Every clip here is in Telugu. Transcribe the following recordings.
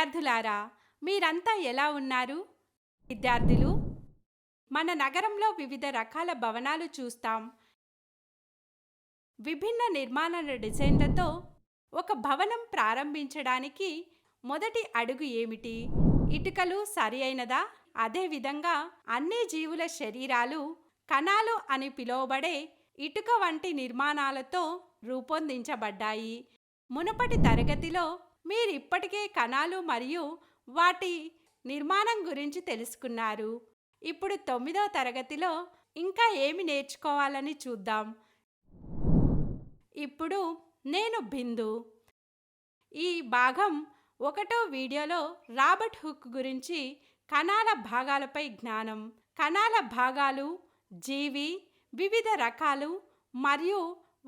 విద్యార్థులారా, మీరంతా ఎలా ఉన్నారు? విద్యార్థులు, మన నగరంలో వివిధ రకాల భవనాలు చూస్తాం. విభిన్న నిర్మాణ డిజైన్లతో ఒక భవనం ప్రారంభించడానికి మొదటి అడుగు ఏమిటి? ఇటుకలు సరి అయినదా? అదేవిధంగా అన్ని జీవుల శరీరాలు కణాలు అని పిలువబడే ఇటుక వంటి నిర్మాణాలతో రూపొందించబడ్డాయి. మునుపటి తరగతిలో మీరిప్పటికే కణాలు మరియు వాటి నిర్మాణం గురించి తెలుసుకున్నారు. ఇప్పుడు 9వ తరగతిలో ఇంకా ఏమి నేర్చుకోవాలని చూద్దాం. ఇప్పుడు నేను బిందు. ఈ భాగం 1వ వీడియోలో రాబర్ట్ హుక్ గురించి కణాల భాగాలపై జ్ఞానం, కణాల భాగాలు, జీవి, వివిధ రకాలు మరియు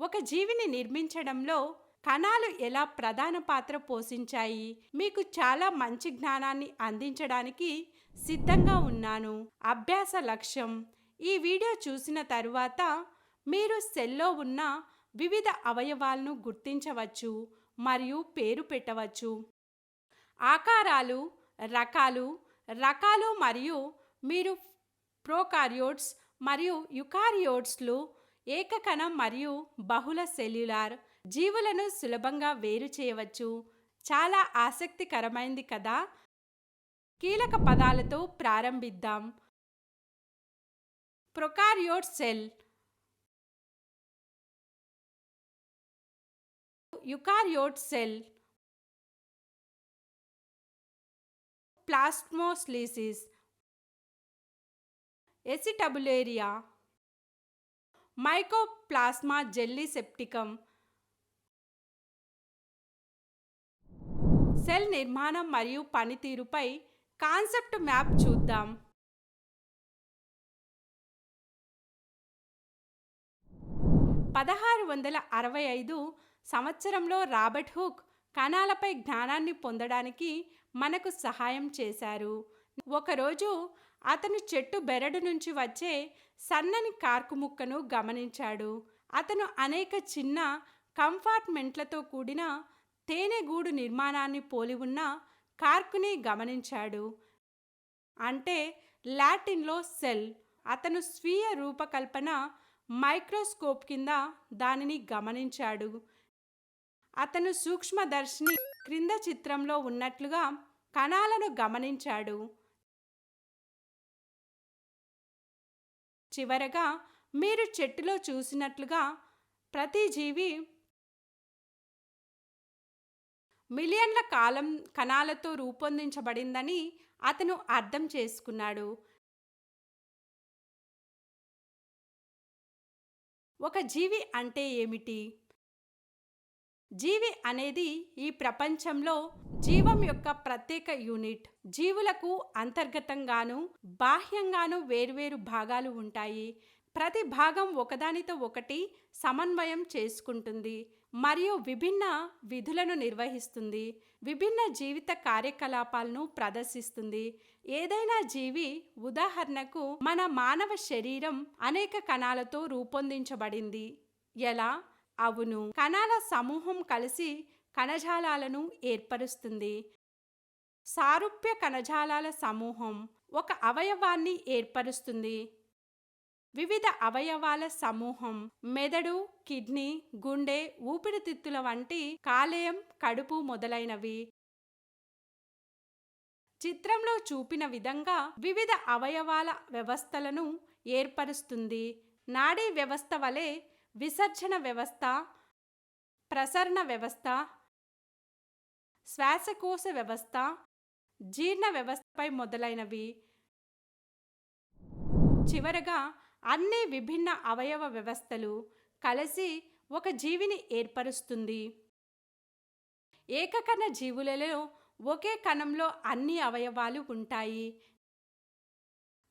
ఒక జీవిని నిర్మించడంలో కణాలు ఎలా ప్రధాన పాత్ర పోషించాయి మీకు చాలా మంచి జ్ఞానాన్ని అందించడానికి సిద్ధంగా ఉన్నాను. అభ్యాస లక్ష్యం: ఈ వీడియో చూసిన తరువాత మీరు సెల్లో ఉన్న వివిధ అవయవాలను గుర్తించవచ్చు మరియు పేరు పెట్టవచ్చు. ఆకారాలు, రకాలు మరియు మీరు ప్రోకారియోట్స్ మరియు యుకారియోట్స్లు ఏకకణం మరియు బహుళ సెల్యులార్ జీవులను సులభంగా వేరు చేయవచ్చు. చాలా ఆసక్తికరమైంది కదా? కీలక పదాలతో ప్రారంభిద్దాం. Prokaryote cell, eukaryote cell, plasmolysis, acetabularia, mycoplasma gallisepticum. Cell నిర్మాణం మరియు పనితీరుపై కాన్సెప్ట్ మ్యాప్ చూద్దాం. 1665 సంవత్సరంలో రాబర్ట్ హుక్ కణాలపై జ్ఞానాన్ని పొందడానికి మనకు సహాయం చేశారు. ఒకరోజు అతను చెట్టు బెరడు నుంచి వచ్చే సన్నని కార్కు ముక్కను గమనించాడు. అతను అనేక చిన్న కంపార్ట్మెంట్లతో కూడిన తేనెగూడు నిర్మాణాన్ని పోలి ఉన్న కార్కుని గమనించాడు. అంటే లాటిన్లో సెల్. అతను స్వీయ రూపకల్పన మైక్రోస్కోప్ కింద దానిని గమనించాడు. అతను సూక్ష్మదర్శిని క్రింద చిత్రంలో ఉన్నట్లుగా కణాలను గమనించాడు. చివరగా మీరు చెట్టులో చూసినట్లుగా ప్రతి జీవి మిలియన్ల కాలం కణాలతో రూపొందించబడిందని అతను అర్థం చేసుకున్నాడు. ఒక జీవి అంటే ఏమిటి? జీవి అనేది ఈ ప్రపంచంలో జీవం యొక్క ప్రత్యేక యూనిట్. జీవులకు అంతర్గతంగాను బాహ్యంగాను వేర్వేరు భాగాలు ఉంటాయి. ప్రతి భాగం ఒకదానితో ఒకటి సమన్వయం చేసుకుంటుంది మరియు విభిన్న విధులను నిర్వహిస్తుంది, విభిన్న జీవిత కార్యకలాపాలను ప్రదర్శిస్తుంది. ఏదైనా జీవి, ఉదాహరణకు మన మానవ శరీరం అనేక కణాలతో రూపొందించబడింది. ఎలా? అవును, కణాల సమూహం కలిసి కణజాలాలను ఏర్పరుస్తుంది. సారూప్య కణజాలాల సమూహం ఒక అవయవాన్ని ఏర్పరుస్తుంది. వివిధ అవయవాల సమూహం మెదడు, కిడ్నీ, గుండె, ఊపిరితిత్తుల వంటి కాలేయం, కడుపు మొదలైనవి. చిత్రంలో చూపిన విధంగా వివిధ అవయవాల వ్యవస్థలను ఏర్పరుస్తుంది. నాడీ వ్యవస్థ వలె విసర్జన వ్యవస్థ, ప్రసరణ వ్యవస్థ, శ్వాసకోశ వ్యవస్థ, జీర్ణ వ్యవస్థపై మొదలైనవి. చివరగా అన్ని విభిన్న అవయవ వ్యవస్థలు కలిసి ఒక జీవిని ఏర్పరుస్తుంది. ఏకకణ జీవులలో ఒకే కణంలో అన్ని అవయవాలు ఉంటాయి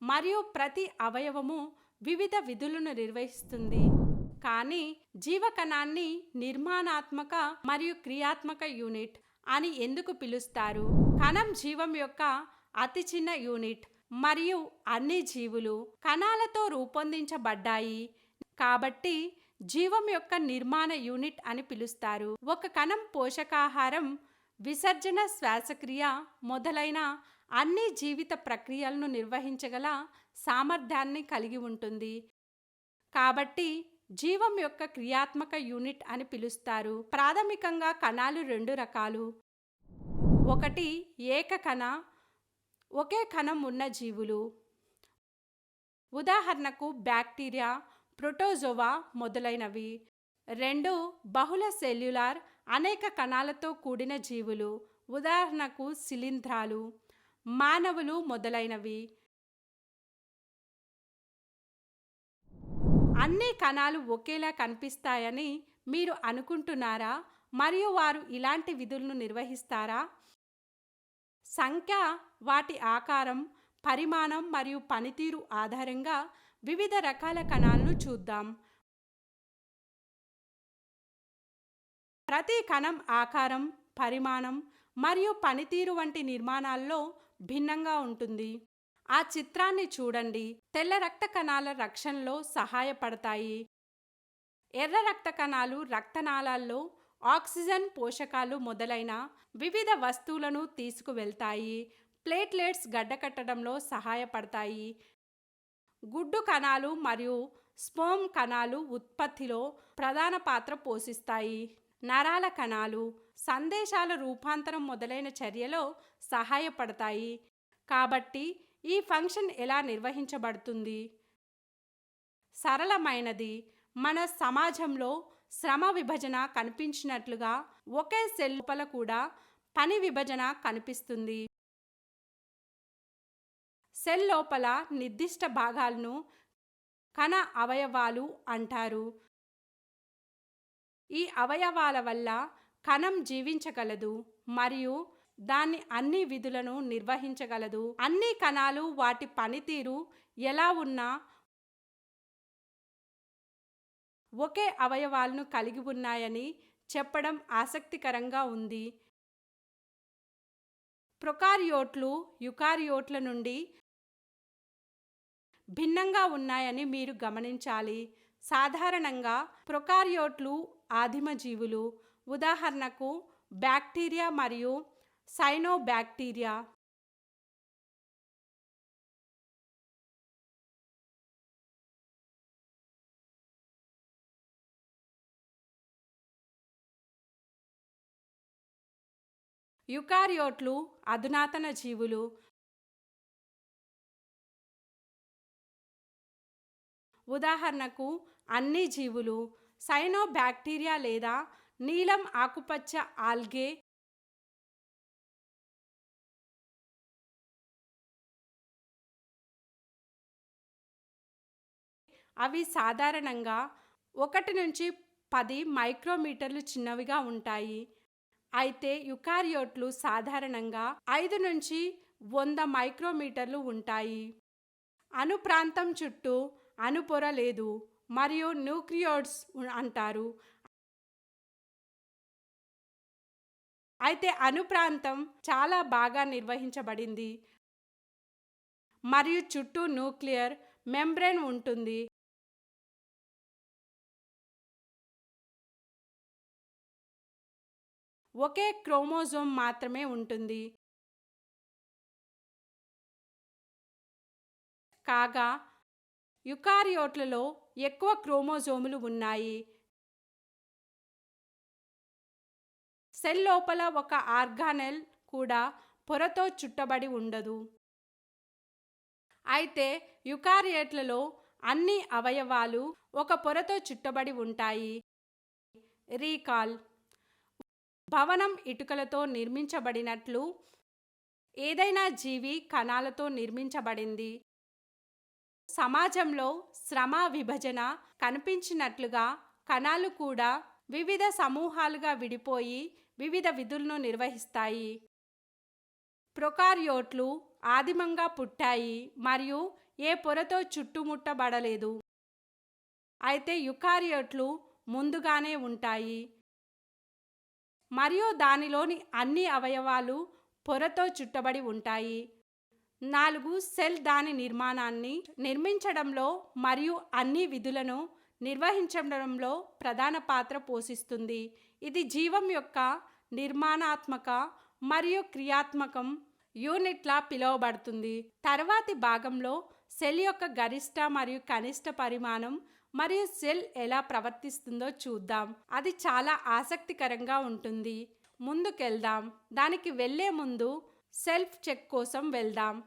మరియు ప్రతి అవయవము వివిధ విధులను నిర్వహిస్తుంది. కానీ జీవకణాన్ని నిర్మాణాత్మక మరియు క్రియాత్మక యూనిట్ అని ఎందుకు పిలుస్తారు? కణం జీవం యొక్క అతి చిన్న యూనిట్ మరియు అన్ని జీవులు కణాలతో రూపొందించబడ్డాయి కాబట్టి జీవం యొక్క నిర్మాణ యూనిట్ అని పిలుస్తారు. ఒక కణం పోషకాహారం విసర్జన, శ్వాసక్రియ మొదలైన అన్ని జీవిత ప్రక్రియలను నిర్వహించగల సామర్థ్యాన్ని కలిగి ఉంటుంది. కాబట్టి జీవం యొక్క క్రియాత్మక యూనిట్ అని పిలుస్తారు. ప్రాథమికంగా కణాలు రెండు రకాలు. ఒకటి ఏకకణ, ఒకే కణం ఉన్న జీవులు. ఉదాహరణకు బ్యాక్టీరియా, ప్రోటోజోవా మొదలైనవి. రెండు బహుళ సెల్యులార్, అనేక కణాలతో కూడిన జీవులు. ఉదాహరణకు శిలీంధ్రాలు, మానవులు మొదలైనవి. అన్ని కణాలు ఒకేలా కనిపిస్తాయని మీరు అనుకుంటున్నారా? మరియు వారు ఇలాంటి విధులను నిర్వహిస్తారా? సంఖ్య, వాటి ఆకారం, పరిమాణం మరియు పనితీరు ఆధారంగా వివిధ రకాల కణాలను చూద్దాం. ప్రతి కణం ఆకారం, పరిమాణం మరియు పనితీరు వంటి నిర్మాణాల్లో భిన్నంగా ఉంటుంది. ఆ చిత్రాన్ని చూడండి. తెల్ల రక్త కణాల రక్షణలో సహాయపడతాయి. ఎర్ర రక్త కణాలు రక్తనాళాల్లో ఆక్సిజన్, పోషకాలు మొదలైన వివిధ వస్తువులను తీసుకువెళ్తాయి. ప్లేట్లెట్స్ గడ్డకట్టడంలో సహాయపడతాయి. గుడ్డు కణాలు మరియు స్పెర్మ్ కణాలు ఉత్పత్తిలో ప్రధాన పాత్ర పోషిస్తాయి. నరాల కణాలు సందేశాల రూపాంతరం మొదలైన చర్యలో సహాయపడతాయి. కాబట్టి ఈ ఫంక్షన్ ఎలా నిర్వహించబడుతుంది? సరళమైనది. మన సమాజంలో శ్రమ విభజన కనిపించినట్లుగా ఒకే సెల్ లోపల కూడా పని విభజన కనిపిస్తుంది. సెల్ లోపల నిర్దిష్ట భాగాలను కణ అవయవాలు అంటారు. ఈ అవయవాల వల్ల కణం జీవించగలదు మరియు దాని అన్ని విధులను నిర్వహించగలదు. అన్ని కణాలు వాటి పనితీరు ఎలా ఉన్నా ఒకే అవయవాలను కలిగి ఉన్నాయని చెప్పడం ఆసక్తికరంగా ఉంది. ప్రొకార్యోట్లు యుకార్యోట్ల నుండి భిన్నంగా ఉన్నాయని మీరు గమనించాలి. సాధారణంగా ప్రొకార్యోట్లు ఆదిమ జీవులు. ఉదాహరణకు బ్యాక్టీరియా మరియు సైనోబ్యాక్టీరియా. యుకార్యోట్లు అధునాతన జీవులు. ఉదాహరణకు అన్ని జీవులు. సైనోబ్యాక్టీరియా లేదా నీలం ఆకుపచ్చ ఆల్గే. అవి సాధారణంగా 1 నుంచి 10 మైక్రోమీటర్లు చిన్నవిగా ఉంటాయి. అయితే యుకార్యోట్లు సాధారణంగా 5 నుంచి 100 మైక్రోమీటర్లు ఉంటాయి. అణుప్రాంతం చుట్టూ అణుపొర లేదు మరియు న్యూక్లియోయిడ్స్ అంటారు. అయితే అణుప్రాంతం చాలా బాగా నిర్వహించబడింది మరియు చుట్టూ న్యూక్లియర్ మెంబ్రేన్ ఉంటుంది. ఒకే క్రోమోజోమ్ మాత్రమే ఉంటుంది. కాగా యుకార్యోట్లలో ఎక్కువ క్రోమోజోములు ఉన్నాయి. సెల్ లోపల ఒక ఆర్గానెల్ కూడా పొరతో చుట్టబడి ఉండదు. అయితే యుకార్యోట్లలో అన్ని అవయవాలు ఒక పొరతో చుట్టబడి ఉంటాయి. రీకాల్. భవనం ఇటుకలతో నిర్మించబడినట్లు ఏదైనా జీవి కణాలతో నిర్మించబడింది. సమాజంలో శ్రమ విభజన కనిపించినట్లుగా కణాలు కూడా వివిధ సమూహాలుగా విడిపోయి వివిధ విధులను నిర్వహిస్తాయి. ప్రొకార్యోట్లు ఆదిమంగా పుట్టాయి మరియు ఏ పొరతో చుట్టుముట్టబడలేదు. అయితే యుకార్యోట్లు ముందుగానే ఉంటాయి మరియు దానిలోని అన్ని అవయవాలు పొరతో చుట్టబడి ఉంటాయి. 4 సెల్ దాని నిర్మాణాన్ని నిర్మించడంలో మరియు అన్ని విధులను నిర్వహించడంలో ప్రధాన పాత్ర పోషిస్తుంది. ఇది జీవం యొక్క నిర్మాణాత్మక మరియు క్రియాత్మకం యూనిట్లా పిలువబడుతుంది. తర్వాతి భాగంలో సెల్ యొక్క గరిష్ట మరియు కనిష్ట పరిమాణం మరియు సెల్ ఎలా ప్రవర్తిస్తుందో చూద్దాం. అది చాలా ఆసక్తికరంగా ఉంటుంది. ముందుకెళ్దాం. దానికి వెళ్ళే ముందు సెల్ఫ్ చెక్ కోసం వెళ్దాం.